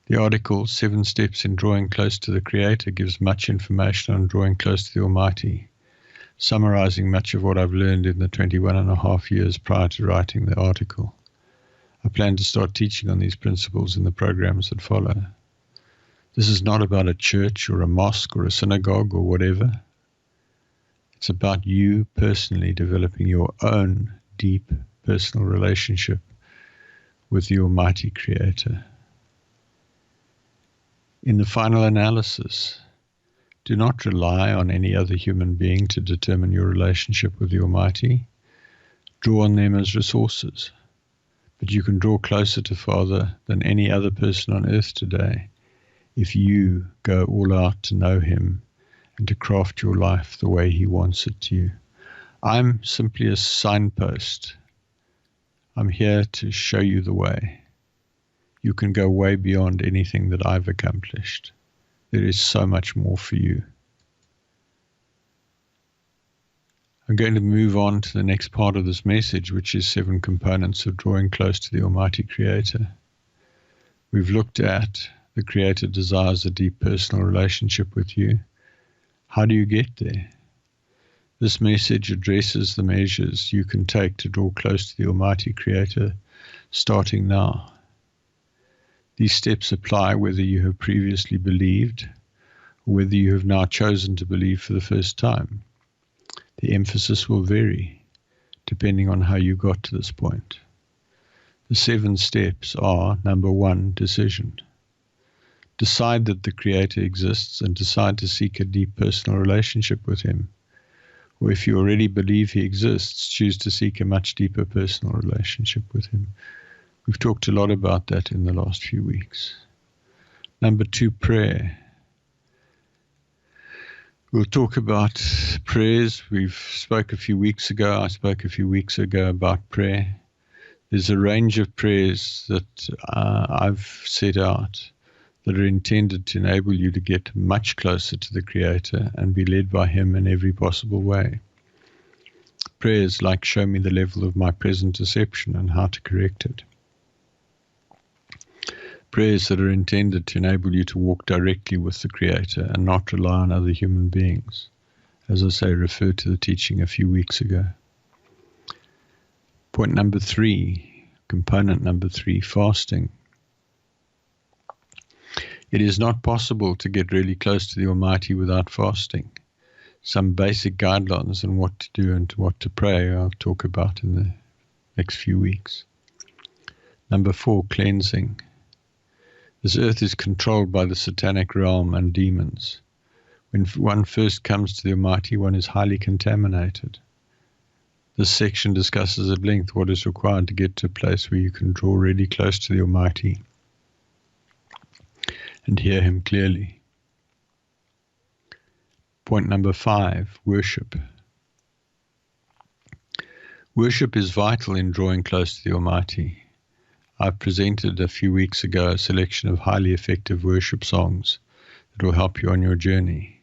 The article, 7 Steps in Drawing Close to the Creator, gives much information on drawing close to the Almighty, summarizing much of what I've learned in the 21.5 years prior to writing the article. I plan to start teaching on these principles in the programs that follow. This is not about a church or a mosque or a synagogue or whatever. It's about you personally developing your own deep personal relationship with the Almighty Creator. In the final analysis, do not rely on any other human being to determine your relationship with the Almighty. Draw on them as resources. But you can draw closer to Father than any other person on earth today if you go all out to know Him and to craft your life the way He wants it to you. I'm simply a signpost. I'm here to show you the way. You can go way beyond anything that I've accomplished. There is so much more for you. I'm going to move on to the next part of this message, which is 7 components of drawing close to the Almighty Creator. We've looked at the Creator desires a deep personal relationship with you. How do you get there? This message addresses the measures you can take to draw close to the Almighty Creator, starting now. These steps apply whether you have previously believed or whether you have now chosen to believe for the first time. The emphasis will vary depending on how you got to this point. The 7 steps are: number 1, decision. Decide that the Creator exists and decide to seek a deep personal relationship with Him. Or if you already believe He exists, choose to seek a much deeper personal relationship with Him. We've talked a lot about that in the last few weeks. Number 2, prayer. We'll talk about prayers. I spoke a few weeks ago about prayer. There's a range of prayers that I've set out that are intended to enable you to get much closer to the Creator and be led by Him in every possible way. Prayers like show me the level of my present deception and how to correct it. Prayers that are intended to enable you to walk directly with the Creator and not rely on other human beings. As I say, refer to the teaching a few weeks ago. Point number 3, component number 3, fasting. It is not possible to get really close to the Almighty without fasting. Some basic guidelines on what to do and what to pray I'll talk about in the next few weeks. Number 4, cleansing. This earth is controlled by the satanic realm and demons. When one first comes to the Almighty, one is highly contaminated. This section discusses at length what is required to get to a place where you can draw really close to the Almighty and hear Him clearly. Point number 5, worship. Worship is vital in drawing close to the Almighty. I presented a few weeks ago a selection of highly effective worship songs that will help you on your journey.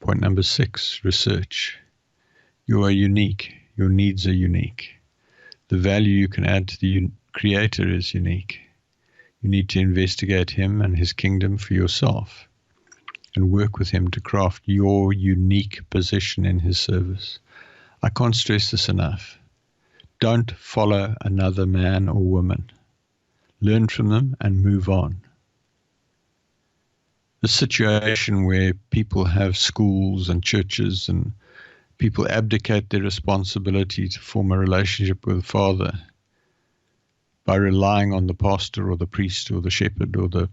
Point number 6, research. You are unique. Your needs are unique. The value you can add to the Creator is unique. You need to investigate Him and His kingdom for yourself and work with Him to craft your unique position in His service. I can't stress this enough. Don't follow another man or woman. Learn from them and move on. The situation where people have schools and churches and people abdicate their responsibility to form a relationship with the Father by relying on the pastor or the priest or the shepherd or the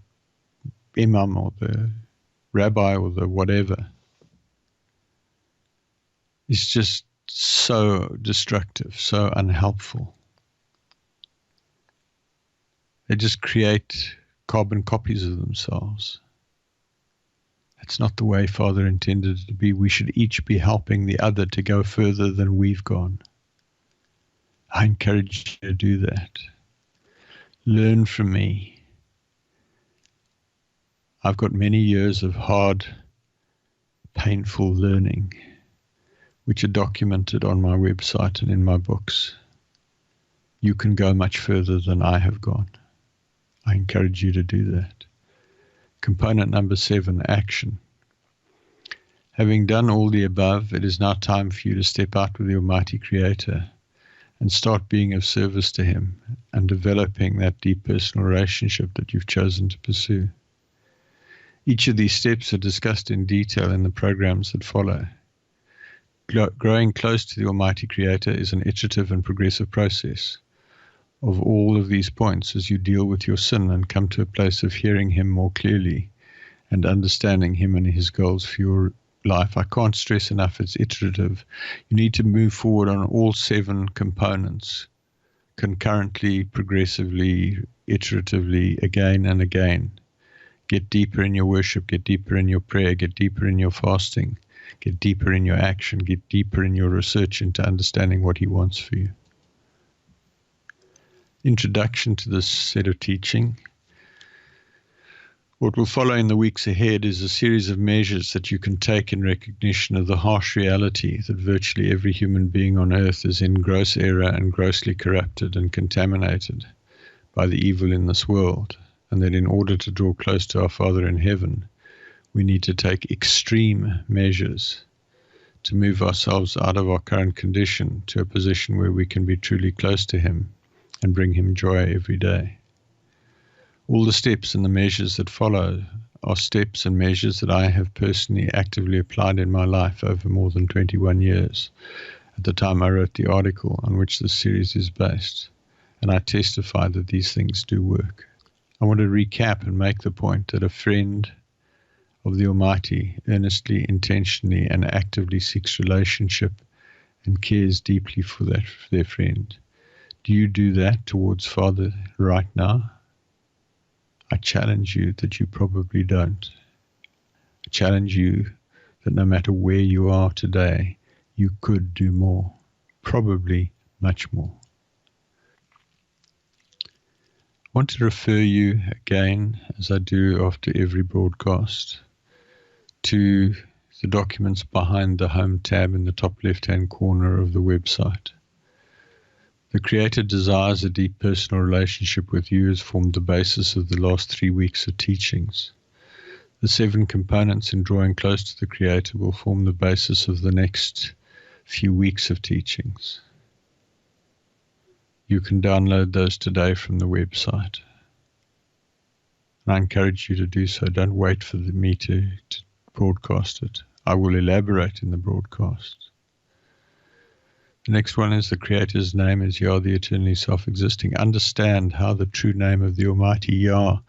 imam or the rabbi or the whatever is just so destructive, so unhelpful. They just create carbon copies of themselves. That's not the way Father intended it to be. We should each be helping the other to go further than we've gone. I encourage you to do that. Learn from me. I've got many years of hard, painful learning, which are documented on my website and in my books. You can go much further than I have gone. encourage you to do that. Component number 7, action. Having done all the above, it is now time for you to step out with the Almighty Creator and start being of service to Him and developing that deep personal relationship that you've chosen to pursue. Each of these steps are discussed in detail in the programs that follow. Growing close to the Almighty Creator is an iterative and progressive process of all of these points as you deal with your sin and come to a place of hearing Him more clearly and understanding Him and His goals for your life. I can't stress enough, it's iterative. You need to move forward on all 7 components concurrently, progressively, iteratively, again and again. Get deeper in your worship, get deeper in your prayer, get deeper in your fasting, get deeper in your action, get deeper in your research into understanding what He wants for you. Introduction to this set of teaching. What will follow in the weeks ahead is a series of measures that you can take in recognition of the harsh reality that virtually every human being on earth is in gross error and grossly corrupted and contaminated by the evil in this world, and that in order to draw close to our Father in heaven, we need to take extreme measures to move ourselves out of our current condition to a position where we can be truly close to Him and bring Him joy every day. All the steps and the measures that follow are steps and measures that I have personally actively applied in my life over more than 21 years at the time I wrote the article on which this series is based, and I testify that these things do work. I want to recap and make the point that a friend of the Almighty earnestly, intentionally, and actively seeks relationship and cares deeply for their friend. Do you do that towards Father right now? I challenge you that you probably don't. I challenge you that no matter where you are today, you could do more, probably much more. I want to refer you again, as I do after every broadcast, to the documents behind the Home tab in the top left-hand corner of the website. The Creator desires a deep personal relationship with you has formed the basis of the last 3 weeks of teachings. The 7 components in drawing close to the Creator will form the basis of the next few weeks of teachings. You can download those today from the website. And I encourage you to do so. Don't wait for me to broadcast it. I will elaborate in the broadcast. The next one is the Creator's name is Yah, the eternally self-existing. Understand how the true name of the Almighty Yah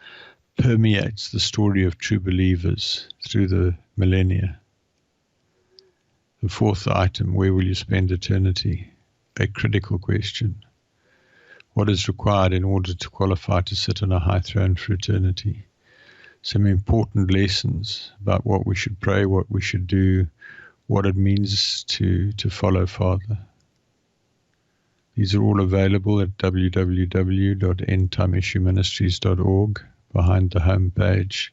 permeates the story of true believers through the millennia. The 4th item, where will you spend eternity? A critical question. What is required in order to qualify to sit on a high throne for eternity? Some important lessons about what we should pray, what we should do, what it means to follow Father. These are all available at www.endtimeissueministries.org behind the home page,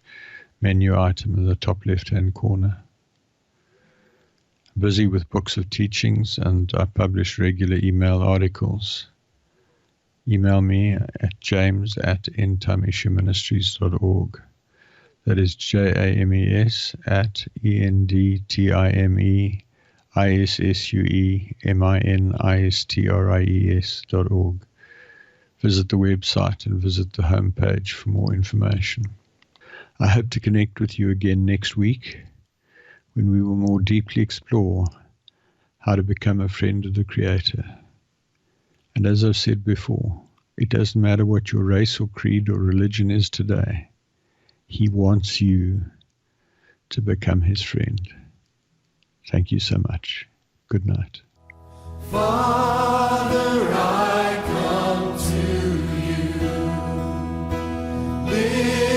menu item in the top left-hand corner. I'm busy with books of teachings, and I publish regular email articles. Email me at james@endtimeissueministries.org. That is JAMES@ENDTIMEISSUEMINISTRIES.org. Visit the website and visit the homepage for more information. I hope to connect with you again next week when we will more deeply explore how to become a friend of the Creator. And as I've said before, it doesn't matter what your race or creed or religion is today. He wants you to become His friend. Thank you so much. Good night. Father, I come to you.